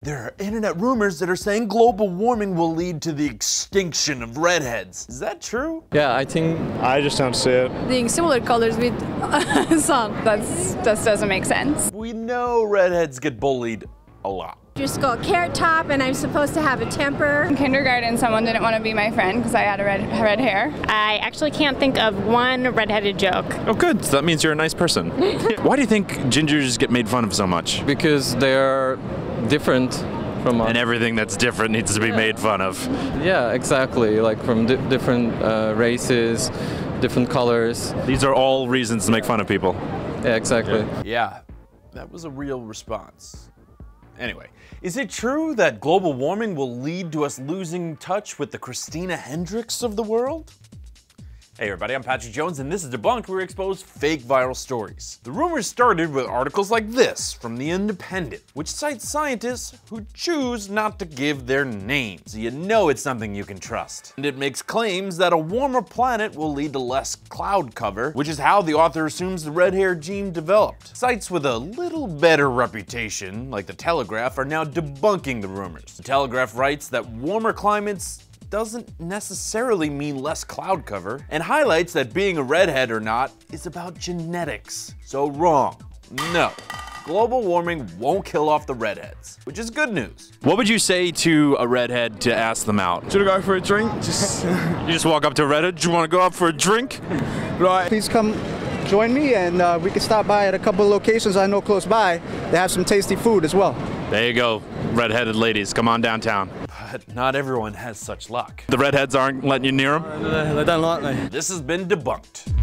There are internet rumors that are saying global warming will lead to the extinction of redheads. Is that true? Yeah, I think... I just don't see it. Being similar colors with sun. That doesn't make sense. We know redheads get bullied a lot. Just got a carrot top and I'm supposed to have a temper. In kindergarten, someone didn't want to be my friend because I had red hair. I actually can't think of one redheaded joke. Oh, good. So that means you're a nice person. Why do you think gingers get made fun of so much? Because they're different from us. And everything that's different needs to be made fun of. Yeah, exactly. Like from different races, different colors. These are all reasons to make fun of people. Yeah, exactly. Yeah, that was a real response. Anyway, is it true that global warming will lead to us losing touch with the Christina Hendricks of the world? Hey everybody, I'm Patrick Jones and this is Debunked, where we expose fake viral stories. The rumors started with articles like this from The Independent, which cites scientists who choose not to give their names, so you know it's something you can trust. And it makes claims that a warmer planet will lead to less cloud cover, which is how the author assumes the red hair gene developed. Sites with a little better reputation, like The Telegraph, are now debunking the rumors. The Telegraph writes that warmer climates doesn't necessarily mean less cloud cover, and highlights that being a redhead or not is about genetics. So wrong. No. Global warming won't kill off the redheads, which is good news. What would you say to a redhead to ask them out? Should I go for a drink? You just walk up to a redhead, do you want to go out for a drink? Right. Please come join me and we can stop by at a couple of locations I know close by. They have some tasty food as well. There you go, redheaded ladies, come on downtown. But not everyone has such luck. The redheads aren't letting you near them? They don't like me. This has been Debunked.